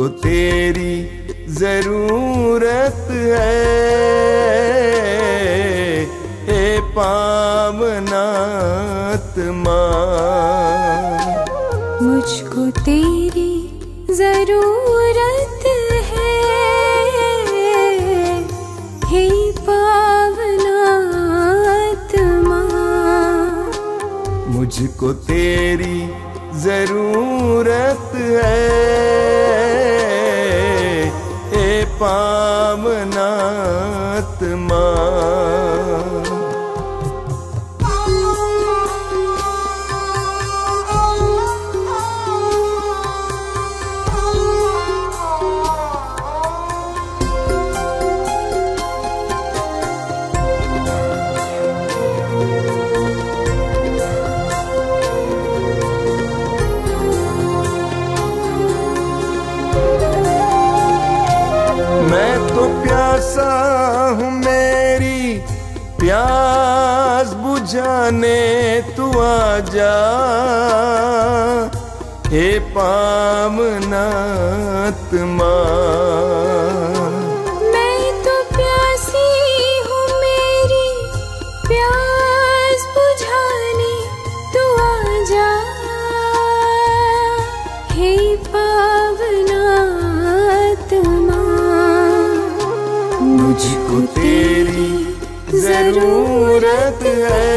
मुझको तेरी जरूरत है, हे पावनात्मा। मुझको तेरी जरूरत है, हे पावनात्मा। मुझको तेरी जरूरत है, हे पावनात्मा। मैं तो प्यासा हूँ, मेरी प्यास बुझाने तू आजा, हे पावनात्मा। मैं तो प्यासी हूँ, मेरी प्यास बुझाने तू आजा, हे पावनात्मा। मुझको तेरी जरूरत है,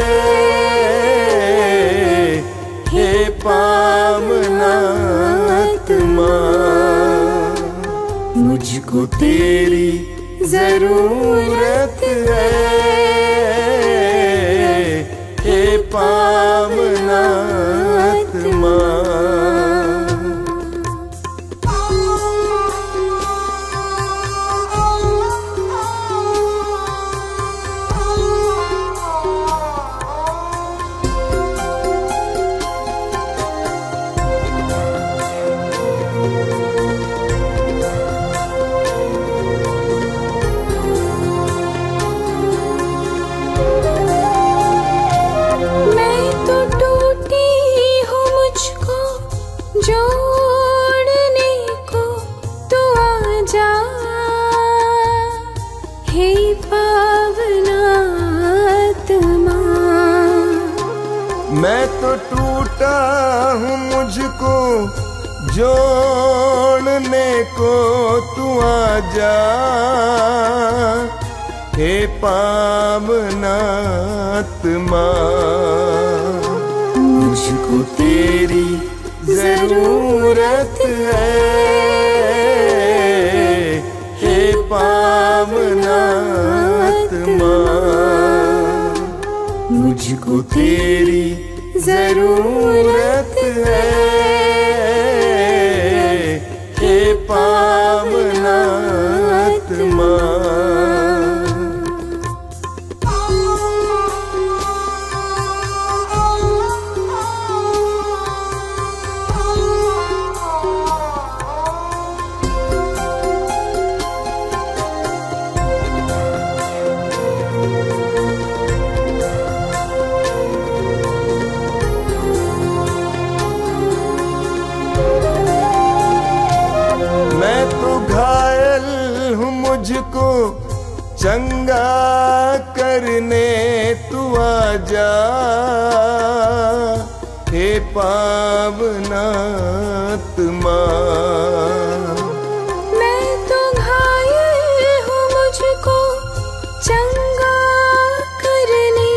हे पावनात्मा। मुझको तेरी जरूरत है, हे पावनात्मा। जोड़ने को तू आजा, हे पावनात्मा। मैं तो टूटा हूँ, मुझको जोड़ने को तू आजा, हे पावनात्मा। मुझको तेरी जरूरत है, हे पावनात्मा। मुझको तेरी जरूरत है, हे पावनात्मा। मुझको चंगा करने तू आजा, हे पावनात्मा। मैं तो घायल हूँ, मुझको चंगा करने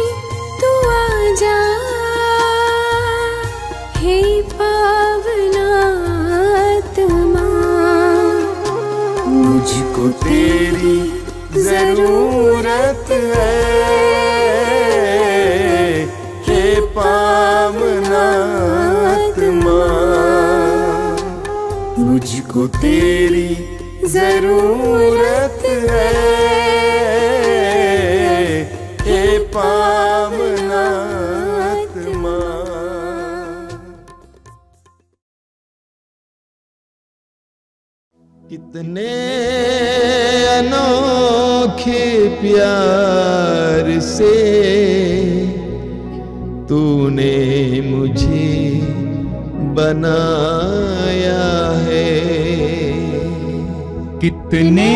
तू आजा, हे पावनात्मा। मुझको तेरी जरूरत है, हे पावनात्मा। मुझको तेरी जरूरत है, हे पावनात्मा। कितने अनोखे प्यार से तूने मुझे बनाया है, कितने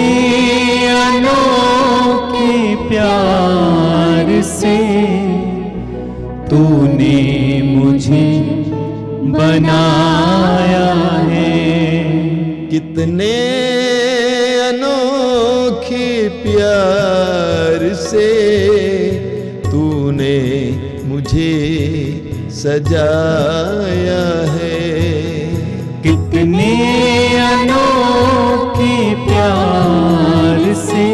अनोखे प्यार से तूने मुझे बनाया है। कितने अनोखे प्यार से तूने मुझे सजाया है। कितने अनोखे प्यार से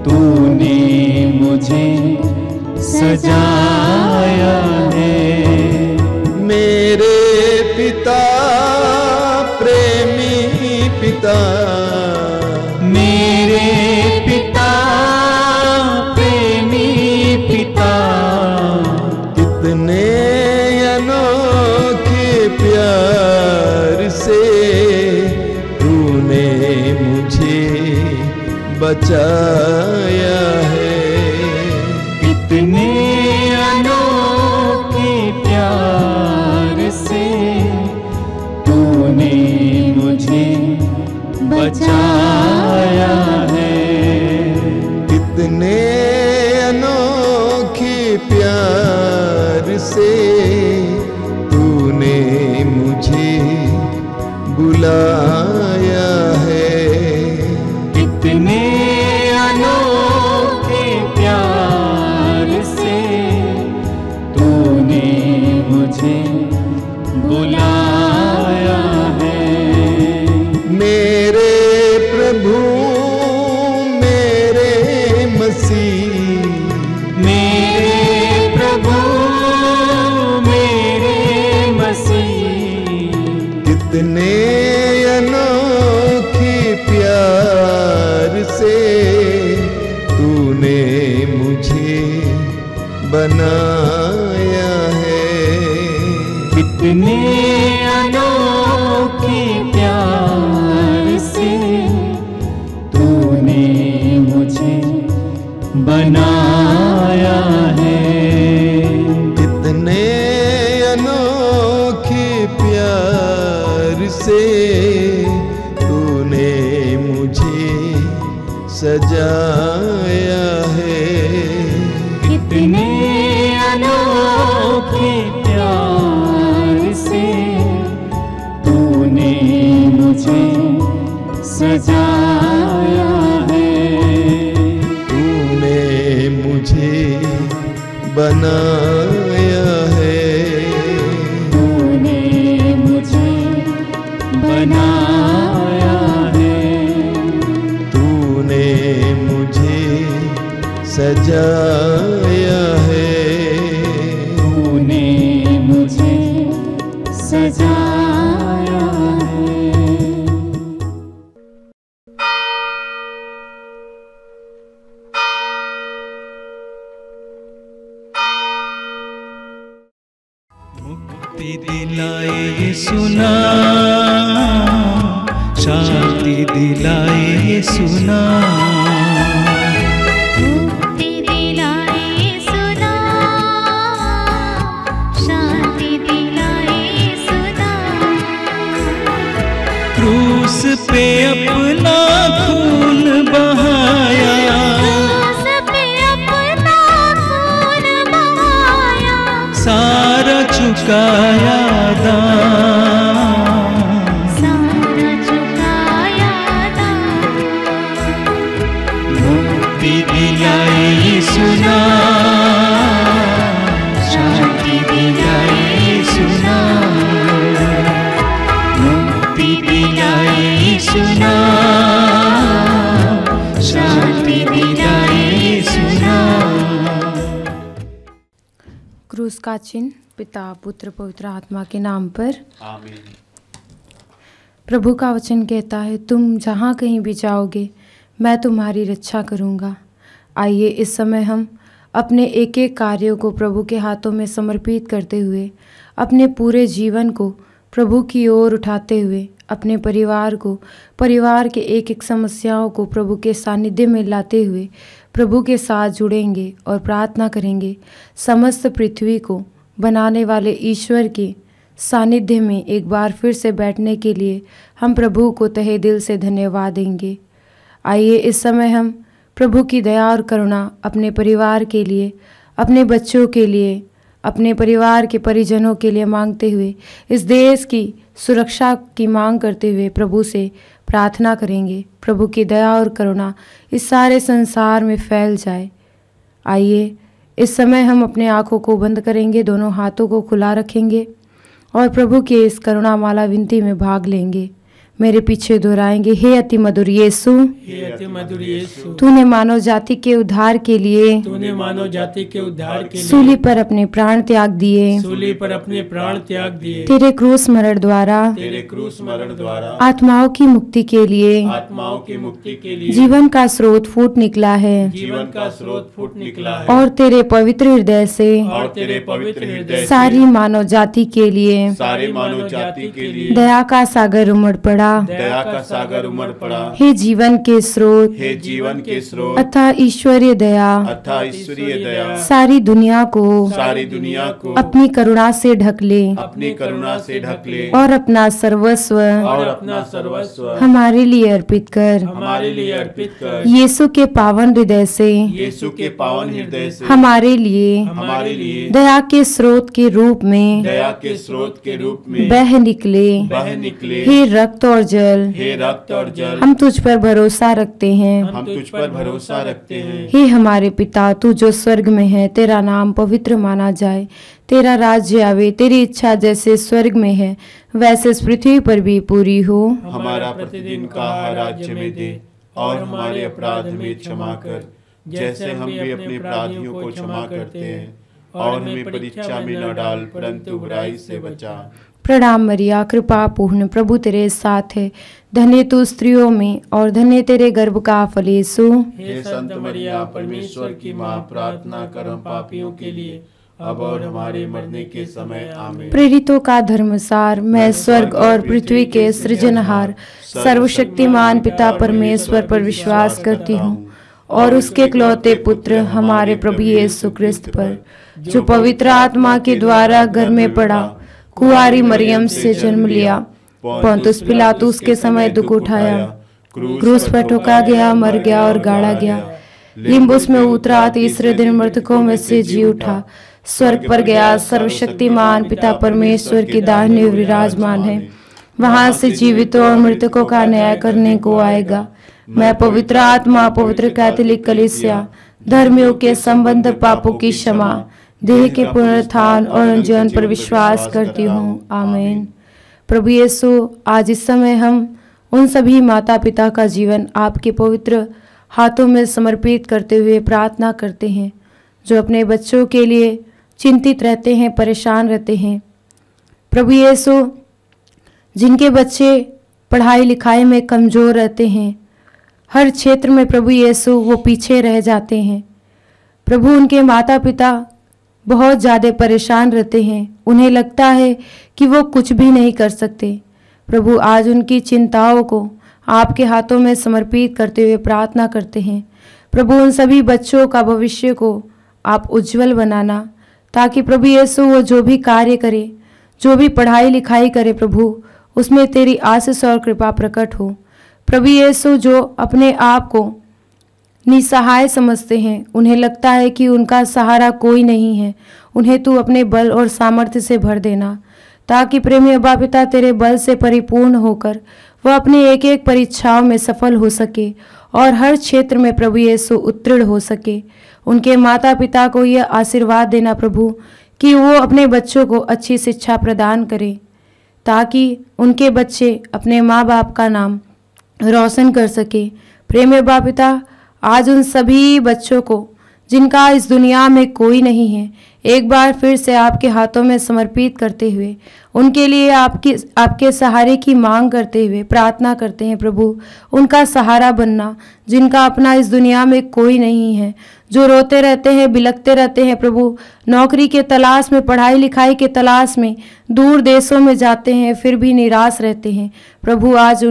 तूने मुझे सजाया है। मेरे पिता प्रेमी पिता, मेरे पिता प्रेमी पिता, कितने अनोखे प्यार से तूने मुझे बचाया है। कितने अनोखे प्यार से तूने मुझे बचाया है। कितने अनोखे प्यार से तूने मुझे बुलाया है। कितने अनोखे प्यार से तूने मुझे बुलाया है। मेरे प्रभु मेरे मसीह, मेरे प्रभु मेरे मसीह, कितने अनोखे प्यार से तूने मुझे बनाया है। कितने अनोखे प्यार से तूने मुझे बनाया है। कितने अनोखे प्यार से तूने मुझे सजाया है। कितने अनोखे प्यार से तूने मुझे सजाया है। तूने मुझे बनाया है। तूने मुझे बनाया है। तूने मुझे सजाया है। तूने मुझे सजाया है। मुक्ति दिलाए यीशु नाम, शांति दिलाए यीशु नाम। मुक्ति दिलाए यीशु नाम, शांति दिलाए यीशु नाम। क्रूस पे अपना खून बहाया, क्रूस पे अपना खून बहाया, सारा चुकाया दाम। सारा चुकाया दाम। मुक्ति दिलाए यीशु नाम, शांति दिलाए यीशु नाम। मुक्ति दिलाए यीशु नाम, शांति दिलाए यीशु नाम। क्रूस का चिन्ह पिता पुत्र पवित्र आत्मा के नाम पर आमीन। प्रभु का वचन कहता है, तुम जहाँ कहीं भी जाओगे मैं तुम्हारी रक्षा करूँगा। आइए इस समय हम अपने एक एक कार्यों को प्रभु के हाथों में समर्पित करते हुए, अपने पूरे जीवन को प्रभु की ओर उठाते हुए, अपने परिवार को, परिवार के एक एक समस्याओं को प्रभु के सानिध्य में लाते हुए प्रभु के साथ जुड़ेंगे और प्रार्थना करेंगे। समस्त पृथ्वी को बनाने वाले ईश्वर की सानिध्य में एक बार फिर से बैठने के लिए हम प्रभु को तहे दिल से धन्यवाद देंगे। आइए इस समय हम प्रभु की दया और करुणा अपने परिवार के लिए, अपने बच्चों के लिए, अपने परिवार के परिजनों के लिए मांगते हुए, इस देश की सुरक्षा की मांग करते हुए प्रभु से प्रार्थना करेंगे। प्रभु की दया और करुणा इस सारे संसार में फैल जाए। आइए इस समय हम अपने आँखों को बंद करेंगे, दोनों हाथों को खुला रखेंगे और प्रभु के इस करुणा माला विनती में भाग लेंगे। मेरे पीछे दोहराएंगे, हे अति मधुर यीशु, हे अति मधुर यीशु, तूने मानव जाति के उद्धार के लिए, तूने मानव जाति के उद्धार के लिए सूली पर अपने प्राण त्याग दिए। सूली पर अपने प्राण त्याग दिए। तेरे क्रूस मरण द्वारा, तेरे क्रूस मरण द्वारा आत्माओं की मुक्ति के लिए, आत्माओं की मुक्ति के लिए जीवन का स्रोत फूट निकला है जीवन का स्रोत फूट निकला है। और तेरे पवित्र हृदय से और तेरे पवित्र हृदय से सारी मानव जाति के लिए सारे मानव जाति के लिए दया का सागर उमड़ पड़ा। दया का सागर उमड़ पड़ा। हे जीवन के स्रोत, हे जीवन के स्रोत अतः ईश्वरीय दया अथा ईश्वरीय दया सारी दुनिया को सारी दुनिया को अपनी करुणा से ढक ले अपनी करुणा से ढक ले और अपना सर्वस्व और अपना सर्वस्व हमारे लिए अर्पित कर। हमारे लिए अर्पित कर। यीशु के पावन हृदय से यीशु के पावन हृदय से हमारे लिए हमारे लिए दया के स्रोत के रूप में दया के स्रोत के रूप में बह निकले। बह निकले। हे रक्त और जल, हे रक्त और जल, हम तुझ पर भरोसा रखते हैं। हम तुझ पर भरोसा रखते हैं। हे हमारे पिता, तू जो स्वर्ग में है, तेरा नाम पवित्र माना जाए। तेरा राज्य आवे, तेरी इच्छा जैसे स्वर्ग में है वैसे इस पृथ्वी पर भी पूरी हो। हमारा प्रतिदिन का आहार आज हमें दे और हमारे अपराध हमें क्षमा कर, जैसे हम भी अपने अपराधियों को क्षमा करते हैं। और हमें परीक्षा में न डाल, परंतु बुराई से बचा। प्रणाम मरिया, कृपा पूर्ण, प्रभु तेरे साथ है। धन्य तू स्त्रियों में और धन्य तेरे गर्भ का फल यीशु। हे संत मरिया, परमेश्वर की माँ, प्रार्थना कर हम पापियों के लिए अब और हमारे मरने के समय आमीन। प्रेरितों का धर्मसार, मैं स्वर्ग और पृथ्वी के सृजनहार सर्वशक्तिमान पिता परमेश्वर पर विश्वास करती हूँ और उसके इकलौते पुत्र हमारे प्रभु यीशु क्रिस्त पर, जो पवित्र आत्मा के द्वारा घर में पड़ा, कुंवारी मरियम से जन्म लिया, पोंतुस पिलातुस के समय दुख उठाया, क्रूस पर ठोका गया, मर गया और गाड़ा गया, लिम्बुस में उतरा, तीसरे दिन मृतकों में से जी उठा, स्वर्ग पर गया, सर्वशक्तिमान पिता परमेश्वर की दाहिने विराजमान है, वहां से जीवितों और मृतकों का न्याय करने को आएगा। मैं पवित्र आत्मा, पवित्र कैथोलिक कलीसिया, धर्मियों के संबंध, पापों की क्षमा, देह के पुनरुत्थान और जीवन पर विश्वास करती हूँ। आमीन। प्रभु यीशु, आज इस समय हम उन सभी माता पिता का जीवन आपके पवित्र हाथों में समर्पित करते हुए प्रार्थना करते हैं, जो अपने बच्चों के लिए चिंतित रहते हैं, परेशान रहते हैं। प्रभु यीशु, जिनके बच्चे पढ़ाई लिखाई में कमज़ोर रहते हैं, हर क्षेत्र में प्रभु यीशु वो पीछे रह जाते हैं। प्रभु, उनके माता पिता बहुत ज़्यादा परेशान रहते हैं, उन्हें लगता है कि वो कुछ भी नहीं कर सकते। प्रभु, आज उनकी चिंताओं को आपके हाथों में समर्पित करते हुए प्रार्थना करते हैं। प्रभु, उन सभी बच्चों का भविष्य को आप उज्जवल बनाना, ताकि प्रभु यीशु वो जो भी कार्य करे, जो भी पढ़ाई लिखाई करे, प्रभु उसमें तेरी आशीष और कृपा प्रकट हो। प्रभु यीशु, जो अपने आप को निसहाय समझते हैं, उन्हें लगता है कि उनका सहारा कोई नहीं है, उन्हें तू अपने बल और सामर्थ्य से भर देना, ताकि प्रेमी अब्बा पिता तेरे बल से परिपूर्ण होकर वह अपनी एक एक परीक्षाओं में सफल हो सके और हर क्षेत्र में प्रभु यीशु उत्तीर्ण हो सके। उनके माता पिता को यह आशीर्वाद देना प्रभु कि वो अपने बच्चों को अच्छी शिक्षा प्रदान करें, ताकि उनके बच्चे अपने माँ बाप का नाम रोशन कर सके। प्रेमी अब्बा पिता, आज उन सभी बच्चों को जिनका इस दुनिया में कोई नहीं है, एक बार फिर से आपके हाथों में समर्पित करते हुए उनके लिए आपके सहारे की मांग करते हुए प्रार्थना करते हैं। प्रभु, उनका सहारा बनना, जिनका अपना इस दुनिया में कोई नहीं है, जो रोते रहते हैं, बिलखते रहते हैं, प्रभु नौकरी के तलाश में, पढ़ाई लिखाई के तलाश में दूर देशों में जाते हैं, फिर भी निराश रहते हैं। प्रभु, आज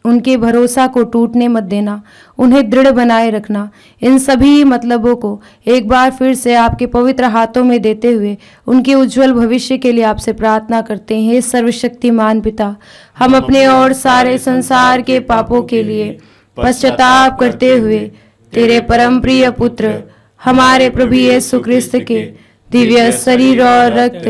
उनके भरोसा को टूटने मत देना, उन्हें दृढ़ बनाए रखना। इन सभी मतलबों को एक बार फिर से आपके पवित्र हाथों में देते हुए उनके उज्जवल भविष्य के लिए आपसे प्रार्थना करते हैं। हे सर्वशक्तिमान पिता, हम अपने और सारे संसार के पापों के लिए पश्चाताप करते हुए तेरे परम प्रिय पुत्र हमारे प्रभु यीशु ख्रिस्त के दिव्य शरीर और रक्त,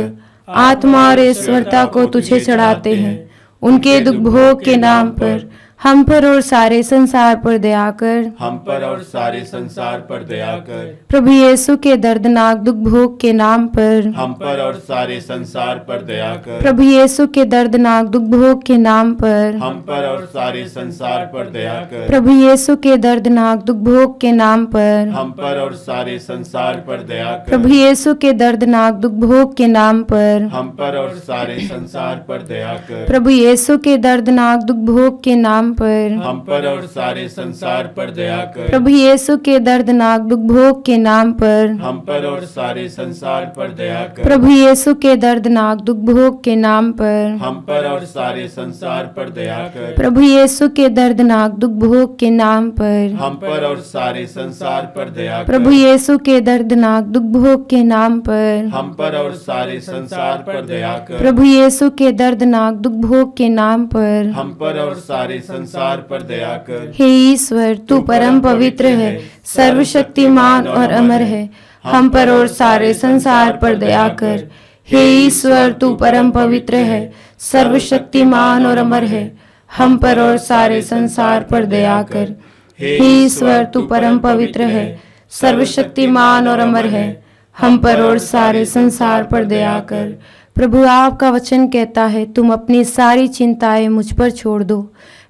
आत्मा और ईश्वरता को तुझे चढ़ाते हैं। उनके दुख भोग के नाम पर हम पर और सारे संसार पर दया कर। हम पर और सारे संसार पर दया कर। प्रभु यीशु के दर्दनाक दुख भोग के नाम पर हम पर और सारे संसार पर दया कर। प्रभु यीशु के दर्दनाक दुख भोग के नाम पर हम पर और सारे संसार पर दया कर। प्रभु यीशु के दर्दनाक दुख भोग के नाम पर हम पर और सारे संसार पर दया कर। प्रभु यीशु के दर्दनाक दुख भोग के नाम पर हम पर और सारे संसार पर दया कर। प्रभु यीशु के दर्दनाक दुख भोग के नाम पर हम पर और सारे संसार पर दया कर। प्रभु यीशु के दर्दनाक दुख भोग के नाम पर हम पर और सारे संसार पर दया कर। प्रभु यीशु के दर्दनाक दुख भोग के नाम पर हम पर और सारे संसार पर दया कर। प्रभु यीशु के दर्दनाक दुख भोग के नाम पर हम पर और सारे संसार पर दया कर। प्रभु यीशु के दर्दनाक दुख भोग के नाम पर हम पर और सारे संसार पर दया कर। प्रभु यीशु के दर्दनाक दुख भोग के नाम पर हम पर और सारे संसार पर दया कर। हे ईश्वर, तू परम पवित्र है, सर्वशक्तिमान और अमर है, हम पर और सारे संसार पर दया कर। हे ईश्वर, तू परम पवित्र है, सर्वशक्तिमान और अमर है, हम पर और सारे संसार पर दया कर। हे ईश्वर, तू परम पवित्र है, सर्वशक्तिमान और अमर है, हम पर और सारे संसार पर दया कर। प्रभु, आपका वचन कहता है, तुम अपनी सारी चिंताएं मुझ पर छोड़ दो,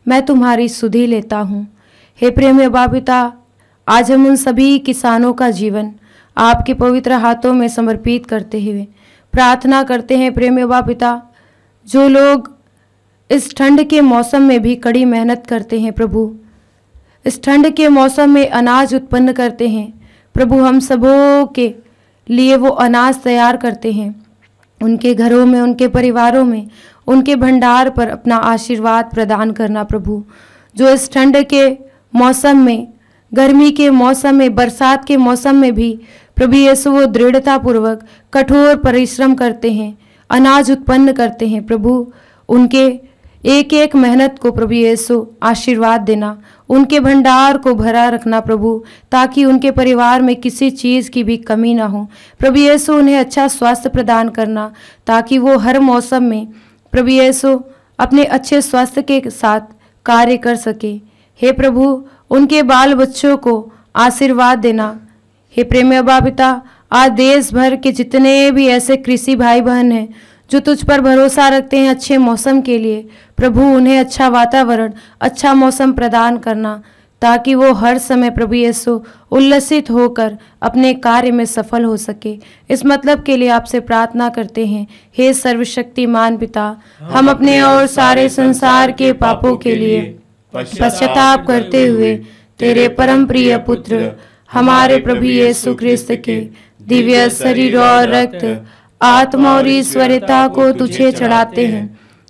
मैं तुम्हारी सुधि लेता हूँ। हे प्रेम बाप पिता, आज हम उन सभी किसानों का जीवन आपके पवित्र हाथों में समर्पित करते हुए प्रार्थना करते हैं। प्रेम बाप पिता, जो लोग इस ठंड के मौसम में भी कड़ी मेहनत करते हैं, प्रभु इस ठंड के मौसम में अनाज उत्पन्न करते हैं, प्रभु हम सबों के लिए वो अनाज तैयार करते हैं। उनके घरों में, उनके परिवारों में, उनके भंडार पर अपना आशीर्वाद प्रदान करना प्रभु। जो इस ठंड के मौसम में, गर्मी के मौसम में, बरसात के मौसम में भी प्रभु यीशु वो दृढ़तापूर्वक कठोर परिश्रम करते हैं, अनाज उत्पन्न करते हैं प्रभु, उनके एक एक मेहनत को प्रभु यीशु आशीर्वाद देना, उनके भंडार को भरा रखना प्रभु, ताकि उनके परिवार में किसी चीज़ की भी कमी ना हो। प्रभु यीशु उन्हें अच्छा स्वास्थ्य प्रदान करना, ताकि वो हर मौसम में प्रभु यीशु अपने अच्छे स्वास्थ्य के साथ कार्य कर सके। हे प्रभु, उनके बाल बच्चों को आशीर्वाद देना। हे प्रेम बाप पिता, आज देश भर के जितने भी ऐसे कृषि भाई बहन हैं जो तुझ पर भरोसा रखते हैं अच्छे मौसम के लिए, प्रभु उन्हें अच्छा वातावरण, अच्छा मौसम प्रदान करना, ताकि वो हर समय प्रभु यीशु उल्लसित होकर अपने कार्य में सफल हो सके। इस मतलब के लिए आपसे प्रार्थना करते हैं। हे सर्वशक्तिमान पिता, हम अपने और सारे संसार के पापों के लिए पश्चाताप करते हुए तेरे परम प्रिय पुत्र हमारे प्रभु यीशु ख्रिस्त के दिव्य शरीर और रक्त, आत्मा और ईश्वरता को तुझे चढ़ाते हैं।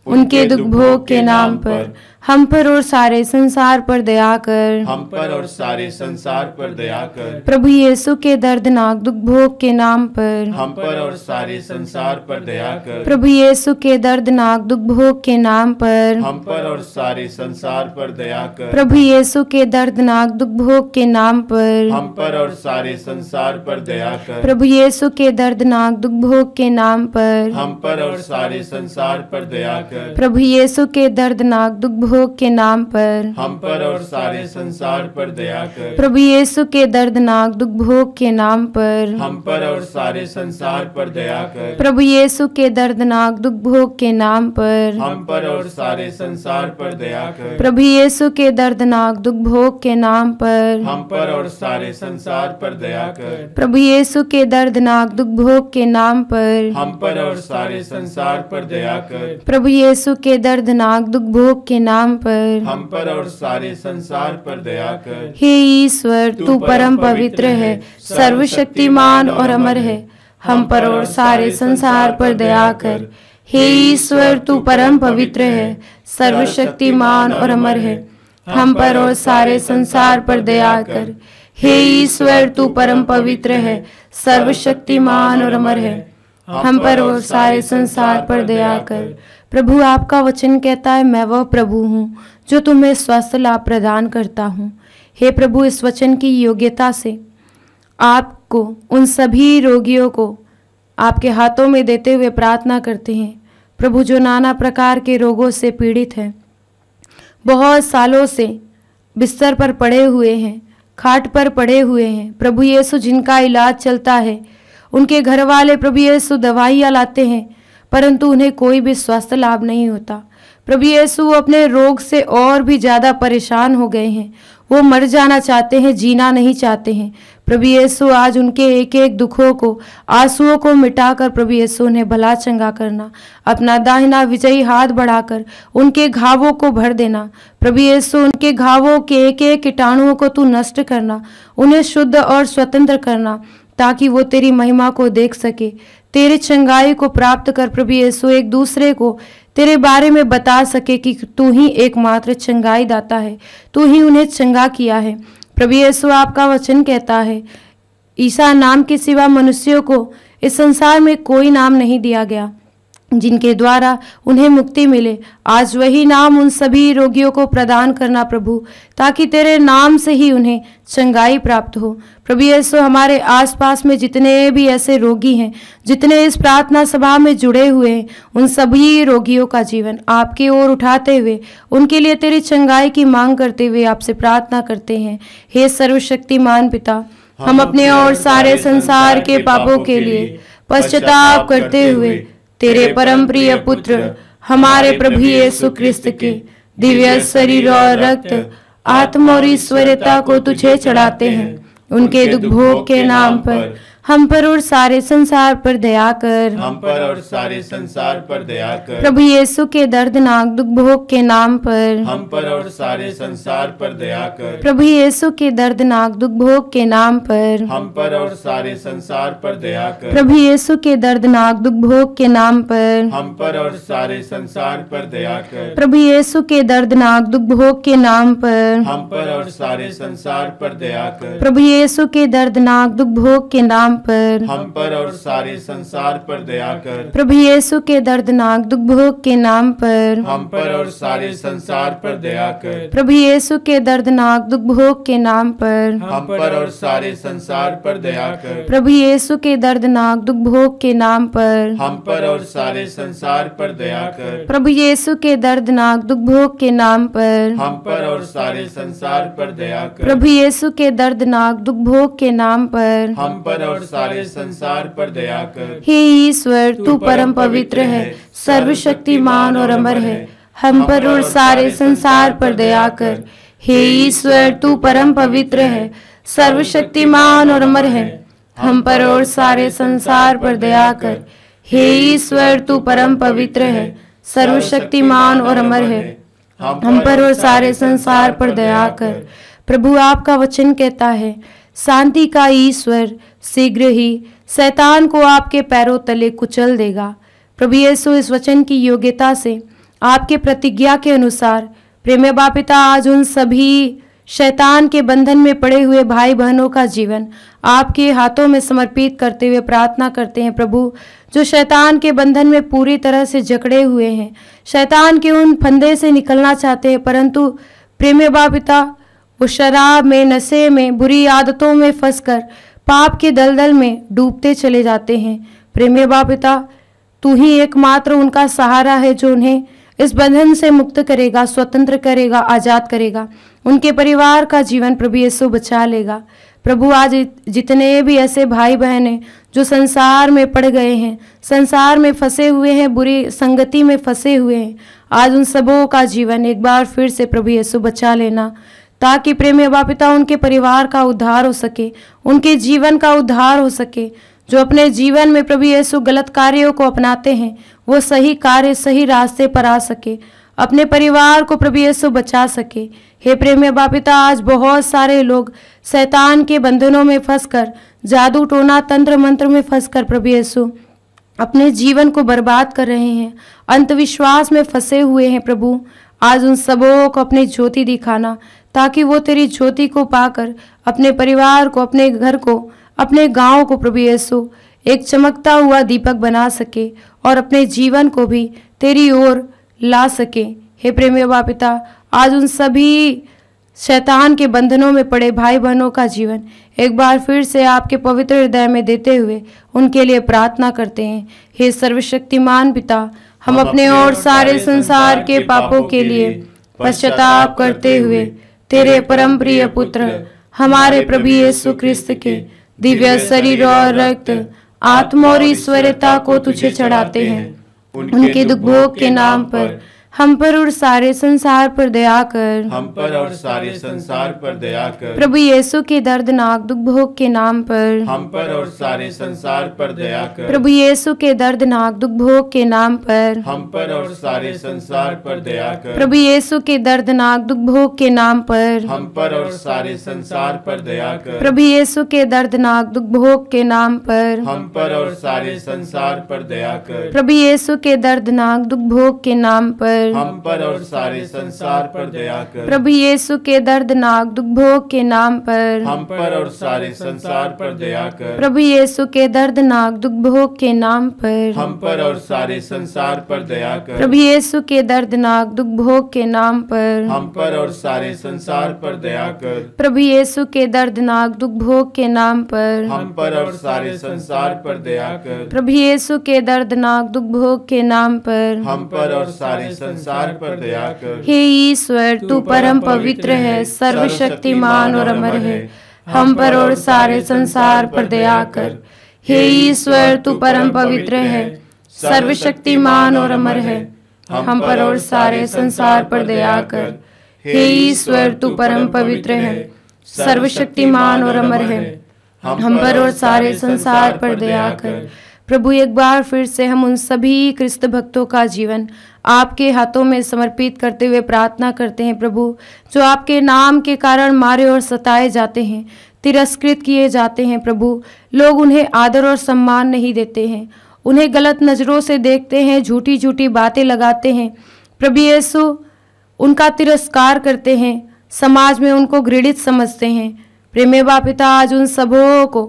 उनके दुख भोग के नाम पर हम पर और सारे संसार पर दया कर। हम पर और सारे संसार पर दया कर। प्रभु यीशु के दर्दनाक दुख भोग के नाम पर हम पर और सारे संसार पर दया कर। प्रभु यीशु के दर्दनाक दुख भोग के नाम पर हम पर और सारे संसार पर दया कर। प्रभु यीशु के दर्दनाक दुख भोग के नाम पर हम पर और सारे संसार पर दया कर। प्रभु यीशु के दर्दनाक दुख भोग के नाम पर हम पर और सारे संसार पर दया कर। प्रभु यीशु के दर्दनाक दुख भोग के नाम पर हम पर और सारे संसार पर दया कर। प्रभु यीशु के दर्दनाक दुख भोग के नाम पर हम पर और सारे संसार पर दया कर। प्रभु यीशु के दर्दनाक दुख भोग के नाम पर हम पर और सारे संसार पर दया कर। प्रभु यीशु के दर्दनाक दुख भोग के नाम पर हम पर और सारे संसार पर दया कर। प्रभु यीशु के दर्दनाक दुख भोग के नाम पर हम पर और सारे संसार पर दया कर। प्रभु यीशु के दर्दनाक दुख भोग के नाम पर हम पर और सारे संसार पर दया कर। हे ईश्वर, तू परम पवित्र है, सर्वशक्तिमान और अमर है, हम पर और सारे संसार पर दया कर। हे ईश्वर तू परम पवित्र है, सर्वशक्तिमान और अमर है, हम पर और सारे संसार पर दया कर। हे ईश्वर तू परम पवित्र है, सर्वशक्तिमान और अमर है, हम पर और सारे संसार पर दया कर। प्रभु आपका वचन कहता है, मैं वह प्रभु हूँ जो तुम्हें स्वास्थ्य लाभ प्रदान करता हूँ। हे प्रभु, इस वचन की योग्यता से आपको उन सभी रोगियों को आपके हाथों में देते हुए प्रार्थना करते हैं। प्रभु, जो नाना प्रकार के रोगों से पीड़ित हैं, बहुत सालों से बिस्तर पर पड़े हुए हैं, खाट पर पड़े हुए हैं, प्रभु यीशु जिनका इलाज चलता है, उनके घर वाले प्रभु यीशु दवाइयाँ लाते हैं परंतु उन्हें कोई भी स्वास्थ्य लाभ नहीं होता। प्रभु यीशु अपने रोग से और भी ज़्यादा परेशान हो गए हैं, वो मर जाना चाहते हैं, जीना नहीं चाहते हैं। प्रभु यीशु आज उनके एक एक दुखों को, आंसुओं को मिटाकर प्रभु यीशु उन्हें भला चंगा करना, अपना दाहिना विजयी हाथ बढ़ाकर उनके घावों को भर देना। प्रभु यीशु उनके घावों के एक एक कीटाणुओं को तू नष्ट करना, उन्हें शुद्ध और स्वतंत्र करना, ताकि वो तेरी महिमा को देख सके, तेरी चंगाई को प्राप्त कर प्रभु यीशु एक दूसरे को तेरे बारे में बता सके कि तू ही एकमात्र चंगाई दाता है, तू ही उन्हें चंगा किया है। प्रभु यीशु आपका वचन कहता है, ईसा नाम के सिवा मनुष्यों को इस संसार में कोई नाम नहीं दिया गया जिनके द्वारा उन्हें मुक्ति मिले। आज वही नाम उन सभी रोगियों को प्रदान करना प्रभु, ताकि तेरे नाम से ही उन्हें चंगाई प्राप्त हो। प्रभु यीशु, हमारे आसपास में जितने भी ऐसे रोगी हैं, जितने इस प्रार्थना सभा में जुड़े हुए हैं, उन सभी रोगियों का जीवन आपकी ओर उठाते हुए उनके लिए तेरी चंगाई की मांग करते हुए आपसे प्रार्थना करते हैं। हे सर्वशक्तिमान पिता, हम अपने और सारे संसार के पापों के लिए पश्चाताप करते हुए तेरे परम प्रिय पुत्र हमारे प्रभु यीशु क्रिस्त के दिव्य शरीर और रक्त, आत्मा और ईश्वरता को तुझे चढ़ाते हैं। उनके दुख भोग के नाम पर हम पर और सारे संसार पर दया कर। हम पर और सारे संसार पर दया कर। प्रभु यीशु के दर्दनाक दुख भोग के नाम पर हम पर और सारे संसार पर दया कर। प्रभु यीशु के दर्दनाक दुख भोग के नाम पर हम पर और सारे संसार पर दया कर। प्रभु यीशु के दर्दनाक दुख भोग के नाम पर हम पर और सारे संसार पर दया कर। प्रभु यीशु के दर्दनाक दुख भोग के नाम पर हम पर और सारे संसार पर दया कर। प्रभु यीशु के दर्दनाक दुख भोग के नाम पर हम पर और सारे संसार पर दया कर। प्रभु यीशु के दर्दनाक दुख भोग के नाम पर हम पर और सारे संसार पर दया कर। प्रभु यीशु के दर्दनाक दुख भोग के नाम पर हम पर और सारे संसार पर दया कर। प्रभु यीशु के दर्दनाक दुख भोग के नाम पर हम पर और सारे संसार पर दया कर। प्रभु यीशु के दर्दनाक दुख भोग के नाम पर हम पर और सारे संसार पर दया कर। प्रभु यीशु के दर्दनाक दुख भोग के नाम पर हम पर और सारे संसार पर दया कर। हे ईश्वर, तू परम पवित्र है, सर्वशक्तिमान और अमर है, हम पर और सारे संसार पर दया कर। हे ईश्वर, तू परम पवित्र है, सर्वशक्तिमान और अमर है, हम पर और सारे संसार पर दया कर। हे ईश्वर, तू परम पवित्र है, सर्वशक्तिमान और अमर है, हम पर और सारे संसार पर दया कर। प्रभु आपका वचन कहता है, शांति का ईश्वर शीघ्र ही शैतान को आपके पैरों तले कुचल देगा। प्रभु यीशु, इस वचन की योग्यता से आपके प्रतिज्ञा के अनुसार प्रेम बाप पिता आज उन सभी शैतान के बंधन में पड़े हुए भाई बहनों का जीवन आपके हाथों में समर्पित करते हुए प्रार्थना करते हैं। प्रभु, जो शैतान के बंधन में पूरी तरह से जकड़े हुए हैं, शैतान के उन फंदे से निकलना चाहते हैं, परंतु प्रेम बाप पिता वो शराब में, नशे में, बुरी आदतों में फंसकर पाप के दलदल में डूबते चले जाते हैं। प्रेम बाप पिता, तू ही एकमात्र उनका सहारा है जो उन्हें इस बंधन से मुक्त करेगा, स्वतंत्र करेगा, आजाद करेगा, उनके परिवार का जीवन प्रभु यीशु बचा लेगा। प्रभु, आज जितने भी ऐसे भाई बहन हैं जो संसार में पड़ गए हैं, संसार में फंसे हुए हैं, बुरी संगति में फंसे हुए हैं, आज उन सबों का जीवन एक बार फिर से प्रभु यीशु बचा लेना, ताकि प्रेम बाप पिता उनके परिवार का उद्धार हो सके, उनके जीवन का उद्धार हो सके। जो अपने जीवन में प्रभु यीशु गलत कार्यों को अपनाते हैं, वो सही कार्य, सही रास्ते पर आ सके, अपने परिवार को प्रभु यीशु बचा सके। हे प्रेम बाप पिता, आज बहुत सारे लोग शैतान के बंधनों में फंसकर, जादू टोना तंत्र मंत्र में फंसकर प्रभु यीशु अपने जीवन को बर्बाद कर रहे हैं, अंधविश्वास में फंसे हुए हैं प्रभु, आज उन सबों को अपनी ज्योति दिखाना, ताकि वो तेरी ज्योति को पाकर अपने परिवार को, अपने घर को, अपने गांव को प्रभु यीशु एक चमकता हुआ दीपक बना सके और अपने जीवन को भी तेरी ओर ला सके। हे प्रेमी बाप पिता, आज उन सभी शैतान के बंधनों में पड़े भाई बहनों का जीवन एक बार फिर से आपके पवित्र हृदय में देते हुए उनके लिए प्रार्थना करते हैं। हे सर्वशक्तिमान पिता, हम अपने और सारे संसार के पापों के लिए पश्चाताप करते हुए तेरे परम प्रिय पुत्र हमारे प्रभु यीशु क्रिस्त के दिव्य शरीर और रक्त, आत्मा और ईश्वरता को तुझे चढ़ाते हैं। उनके दुख भोग के नाम पर हम पर और सारे संसार पर दया कर। हम पर और सारे संसार पर दया कर। प्रभु यीशु के दर्दनाक दुख भोग के नाम पर हम पर और सारे संसार पर दया कर। प्रभु यीशु के दर्दनाक दुख भोग के नाम पर हम पर और सारे संसार पर दया कर। प्रभु यीशु के दर्दनाक दुख भोग के नाम पर हम पर और सारे संसार पर दया कर। प्रभु यीशु के दर्दनाक दुख भोग के नाम पर हम पर और सारे संसार पर दया कर। प्रभु यीशु के दर्दनाक दुख भोग के नाम पर हम पर और सारे संसार पर दया कर। प्रभु यीशु के दर्दनाक दुख भोग के नाम पर हम पर और सारे संसार पर दया कर। प्रभु यीशु के दर्दनाक दुख भोग के नाम पर हम पर और सारे संसार पर दया कर। प्रभु यीशु के दर्दनाक दुख भोग के नाम पर हम पर और सारे संसार पर दया कर। प्रभु यीशु के दर्दनाक दुख भोग के नाम पर हम पर और सारे संसार पर दया कर। प्रभु यीशु के दर्दनाक दुख भोग के नाम पर हम पर और सारे संसार पर दया कर। हे ईश्वर, तू परम पवित्र है, सर्वशक्तिमान और अमर है, हम पर और सारे संसार पर दया कर। हे ईश्वर, तू परम पवित्र है, सर्वशक्तिमान और अमर है, हम पर और सारे संसार पर दया कर। हे ईश्वर, तू परम पवित्र है, सर्वशक्तिमान और अमर है, हम पर और सारे संसार पर दया कर। प्रभु, एक बार फिर से हम उन सभी क्रिस्त भक्तों का जीवन आपके हाथों में समर्पित करते हुए प्रार्थना करते हैं प्रभु, जो आपके नाम के कारण मारे और सताए जाते हैं, तिरस्कृत किए जाते हैं प्रभु। लोग उन्हें आदर और सम्मान नहीं देते हैं, उन्हें गलत नज़रों से देखते हैं, झूठी झूठी बातें लगाते हैं प्रभु यीशु, उनका तिरस्कार करते हैं, समाज में उनको घृणित समझते हैं। प्रेमे बाप पिता, आज उन सबों को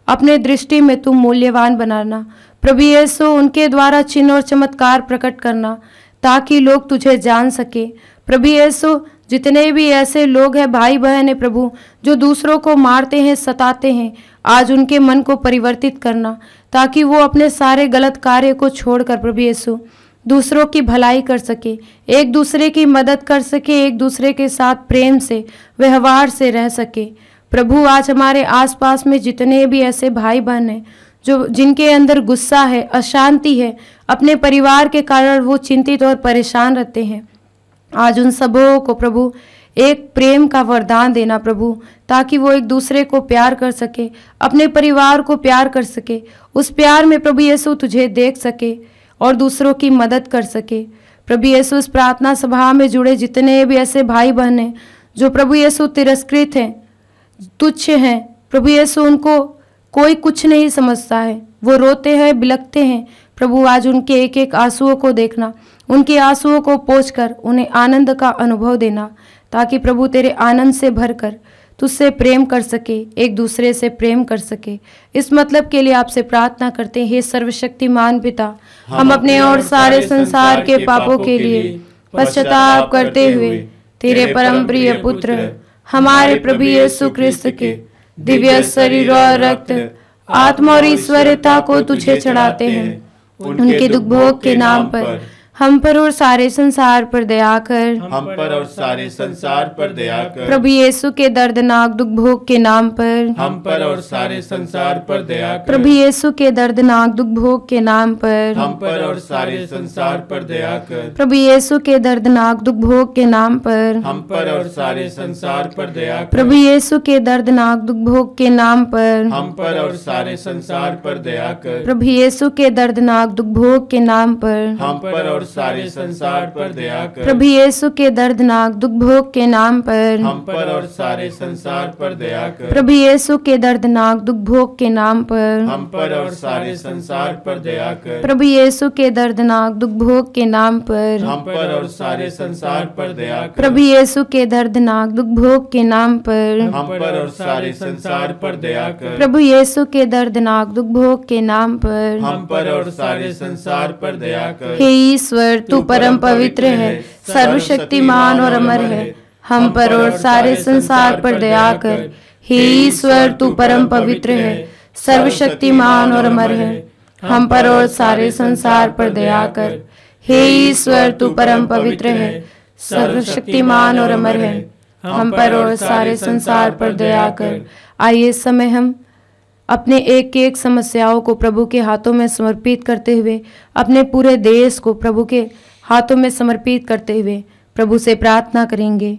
अपने दृष्टि में तुम मूल्यवान बनाना प्रभु यीशु, उनके द्वारा चिन्ह और चमत्कार प्रकट करना ताकि लोग तुझे जान सके प्रभु यीशु। जितने भी ऐसे लोग हैं भाई बहन है प्रभु, जो दूसरों को मारते हैं, सताते हैं, आज उनके मन को परिवर्तित करना ताकि वो अपने सारे गलत कार्य को छोड़कर प्रभु यीशु दूसरों की भलाई कर सके, एक दूसरे की मदद कर सके, एक दूसरे के साथ प्रेम से व्यवहार से रह सके प्रभु। आज हमारे आसपास में जितने भी ऐसे भाई बहन हैं जो जिनके अंदर गुस्सा है, अशांति है, अपने परिवार के कारण वो चिंतित और परेशान रहते हैं, आज उन सबों को प्रभु एक प्रेम का वरदान देना प्रभु, ताकि वो एक दूसरे को प्यार कर सके, अपने परिवार को प्यार कर सके, उस प्यार में प्रभु यीशु तुझे देख सके और दूसरों की मदद कर सके प्रभु यीशु। इस प्रार्थना सभा में जुड़े जितने भी ऐसे भाई बहन हैं जो प्रभु यीशु तिरस्कृत हैं, तुच्छ हैं प्रभु यीशु, उनको कोई कुछ नहीं समझता है, वो रोते हैं, बिलखते हैं प्रभु, आज उनके एक एक आंसुओं को देखना, उनके आंसुओं को पोंछकर उन्हें आनंद का अनुभव देना, ताकि प्रभु तेरे आनंद से भरकर तुझसे प्रेम कर सके, एक दूसरे से प्रेम कर सके। इस मतलब के लिए आपसे प्रार्थना करते हैं, हे सर्वशक्तिमान पिता, हम अपने और सारे संसार के पापों के लिए पश्चाताप करते हुए तेरे परम प्रिय पुत्र हमारे प्रभु यीशु क्रिस्त के दिव्य शरीर और रक्त, आत्मा और ईश्वरता को तुझे चढ़ाते हैं। उनके दुख भोग के नाम पर हम पर और सारे संसार पर दया कर। हम पर और सारे संसार पर दया कर। प्रभु यीशु के दर्दनाक दुख भोग के नाम पर हम पर और सारे संसार पर दया कर। प्रभु यीशु के दर्दनाक दुख भोग के नाम पर हम पर और सारे संसार पर दया कर। प्रभु यीशु के दर्दनाक दुख भोग के नाम पर हम पर और सारे संसार पर दया कर। प्रभु यीशु के दर्दनाक दुख भोग के नाम पर हम पर और सारे संसार पर दया कर। प्रभु यीशु के दर्दनाक दुख भोग के नाम पर हम पर और सारे संसार पर दया कर। प्रभु यीशु के दर्दनाक दुख भोग के नाम पर हम पर और सारे संसार पर दया कर। प्रभु यीशु के दर्दनाक दुख भोग के नाम पर हम पर और सारे संसार पर दया कर। प्रभु यीशु के दर्दनाक दुख भोग के नाम पर हम पर और सारे संसार पर दया कर। प्रभु यीशु के दर्दनाक दुख भोग के नाम पर हम पर और सारे संसार पर दया कर। प्रभु यीशु के दर्दनाक दुख भोग के नाम पर हम पर और सारे संसार पर दया कर। हे ईश्वर, तू परम पवित्र है, सर्वशक्तिमान और अमर है। हम पर और सारे संसार पर दया कर। हे ईश्वर, तू परम पवित्र है, सर्वशक्तिमान और अमर है। हम पर और सारे संसार पर दया कर। हे ईश्वर, तू परम पवित्र है, सर्वशक्तिमान और अमर है। हम पर और सारे संसार पर दया कर। आइए इस समय हम अपने एक एक समस्याओं को प्रभु के हाथों में समर्पित करते हुए, अपने पूरे देश को प्रभु के हाथों में समर्पित करते हुए प्रभु से प्रार्थना करेंगे।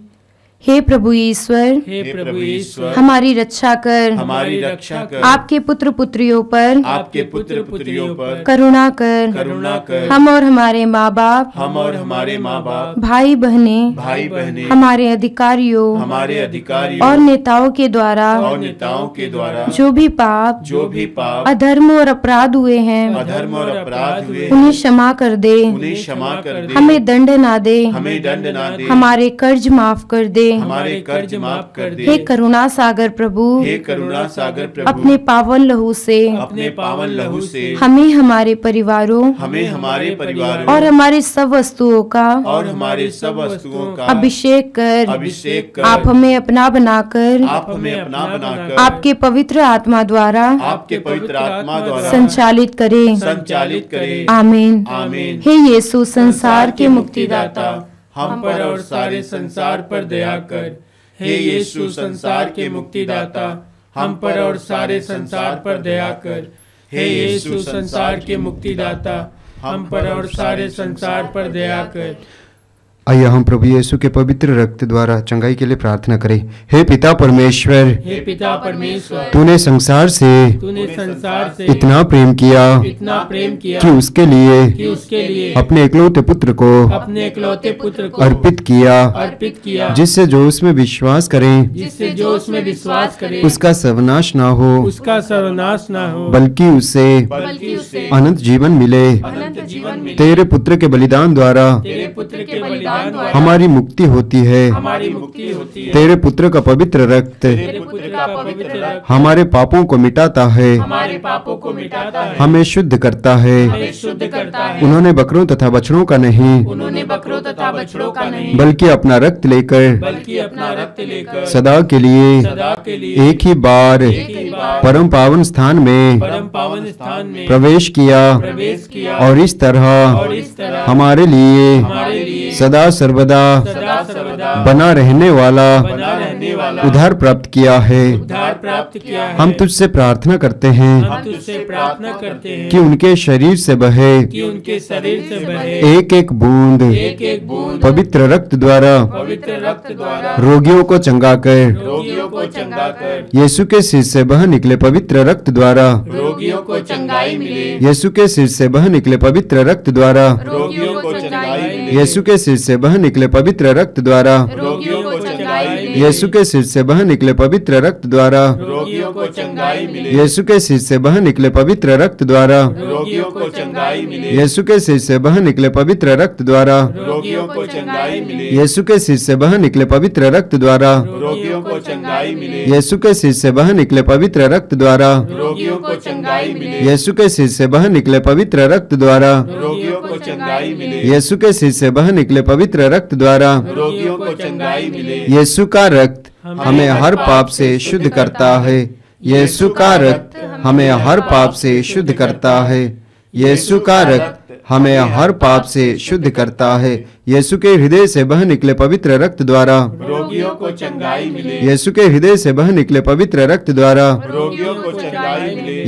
हे प्रभु ईश्वर, हे प्रभु ईश्वर, हमारी रक्षा कर, हमारी रक्षा कर। आपके पुत्र पुत्रियों पर, आपके पुत्र पुत्रियों पर करुणा कर, करुणा कर। हम और हमारे माँ बाप, हम और हमारे माँ बाप, भाई बहनें, भाई बहनें, हमारे अधिकारियों हमारे अधिकारियों और नेताओं के द्वारा और नेताओं के द्वारा जो भी पाप, अधर्म और अपराध हुए हैं, अधर्म और अपराध हुए, उन्हें क्षमा कर दे, उन्हें क्षमा कर दे। हमें दंड ना दे, हमें दंड ना दे। हमारे कर्ज माफ कर दे। हमारे कर्ज माफ कर दे। हे करुणा सागर प्रभु, हे करुणा सागर प्रभु, अपने पावन लहू से, अपने पावन लहू से हमें हमारे परिवारों, हमें हमारे परिवारों और हमारी सब वस्तुओं का, और हमारे सब वस्तुओं का अभिषेक कर। अभिषेक कर। आप हमें अपना बनाकर, आप हमें अपना बनाकर, आपके पवित्र आत्मा द्वारा, आपके पवित्र आत्मा द्वारा संचालित करें। संचालित करें। आमीन। आमीन। हे यीशु, संसार के मुक्तिदाता, हम पर और सारे संसार पर दया कर। हे यीशु, संसार के मुक्तिदाता, हम पर और सारे संसार पर दया कर। हे यीशु, संसार के मुक्तिदाता, हम पर और सारे संसार पर दया कर। आइए हम प्रभु यीशु के पवित्र रक्त द्वारा चंगाई के लिए प्रार्थना करें। हे पिता परमेश्वर, हे पिता परमेश्वर, तूने संसार से इतना प्रेम किया कि उसके लिए अपने इकलौते पुत्र को अर्पित किया, जिससे जो उसमें विश्वास करें उसका सर्वनाश ना हो, बल्कि उससे अनंत जीवन मिले। तेरे पुत्र के बलिदान द्वारा हमारी मुक्ति होती है। तेरे पुत्र का पवित्र रक्त हमारे पापों को मिटाता है, हमें शुद्ध करता है। उन्होंने बकरों तथा बछड़ों का नहीं, बल्कि अपना रक्त लेकर सदा के लिए एक ही बार परम पावन स्थान में प्रवेश किया, और इस तरह हमारे लिए सदा सर्वदा बना रहने वाला उद्धार प्राप्त किया है। हम तुझसे प्रार्थना करते हैं कि उनके शरीर से बहे एक एक बूंद पवित्र रक्त द्वारा रोगियों को चंगा कर। यीशु के सिर से बह निकले पवित्र रक्त द्वारा रोगियों को चंगाई मिले। यीशु के सिर से बह निकले पवित्र रक्त द्वारा रोगियों को चंगाई मिले। यीशु के सिर से बह निकले पवित्र रक्त द्वारा रोगियों को चंगाई मिले। यीशु के सिर से बह निकले पवित्र रक्त द्वारा रोगियों को चंगाई मिले। यीशु के सिर से बह निकले पवित्र रक्त द्वारा रोगियों को चंगाई मिले। यीशु के सिर से बह निकले पवित्र रक्त द्वारा रोगियों को चंगाई मिले। यीशु के सिर से बह निकले पवित्र रक्त द्वारा रोगियों को चंगाई मिले। यीशु के सिर से बह निकले पवित्र रक्त द्वारा रोगियों को चंगाई मिले। यीशु के सिर से बह निकले पवित्र रक्त द्वारा रोगियों को चंगाई मिले। यीशु के सिर से बह निकले पवित्र रक्त द्वारा रोगियों को चंगाई मिले। यीशु का रक्त हमें हर पाप से शुद्ध करता है। यीशु का रक्त हमें हर पाप से शुद्ध करता है। यीशु का रक्त हमें हर पाप से शुद्ध करता है। यीशु के हृदय से बह निकले पवित्र रक्त द्वारा रोगियों को चंगाई मिले। यीशु के हृदय से बह निकले पवित्र रक्त द्वारा रोगियों को चंगाई मिले।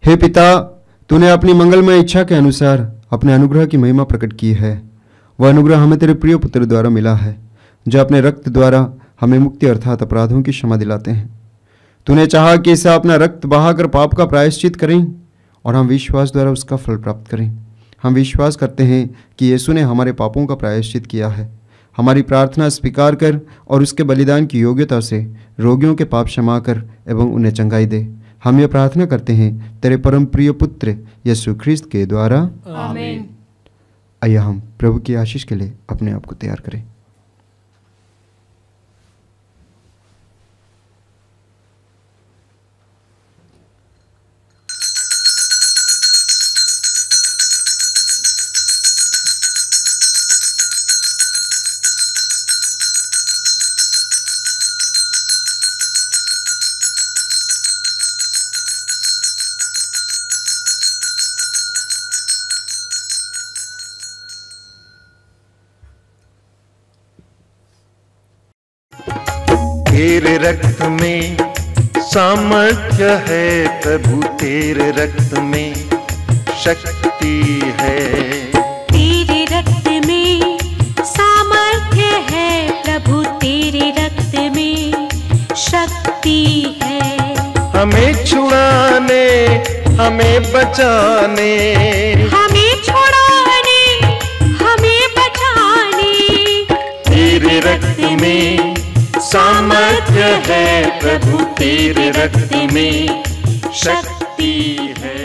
हे पिता, तूने अपनी मंगलमय इच्छा के अनुसार अपने अनुग्रह की महिमा प्रकट की है। वह अनुग्रह हमें तेरे प्रिय पुत्र द्वारा मिला है, जो अपने रक्त द्वारा हमें मुक्ति अर्थात अपराधों की क्षमा दिलाते हैं। तूने चाहा कि इससे अपना रक्त बहाकर पाप का प्रायश्चित करें और हम विश्वास द्वारा उसका फल प्राप्त करें। हम विश्वास करते हैं कि यीशु ने हमारे पापों का प्रायश्चित किया है। हमारी प्रार्थना स्वीकार कर और उसके बलिदान की योग्यता से रोगियों के पाप क्षमा कर एवं उन्हें चंगाई दे। हम ये प्रार्थना करते हैं तेरे परम प्रिय पुत्र यीशु ख्रिस्त के द्वारा, आमीन। आइए हम प्रभु की आशीष के लिए अपने आप को तैयार करें। तेरे रक्त में सामर्थ्य है प्रभु, तेरे रक्त में शक्ति है। तेरे रक्त में सामर्थ्य है प्रभु, तेरे रक्त में शक्ति है। हमें छुड़ाने, हमें बचाने, हमें छुड़ाने, हमें बचाने। तेरे रक्त में सामर्थ्य है प्रभु, तेरे रक्त में शक्ति है।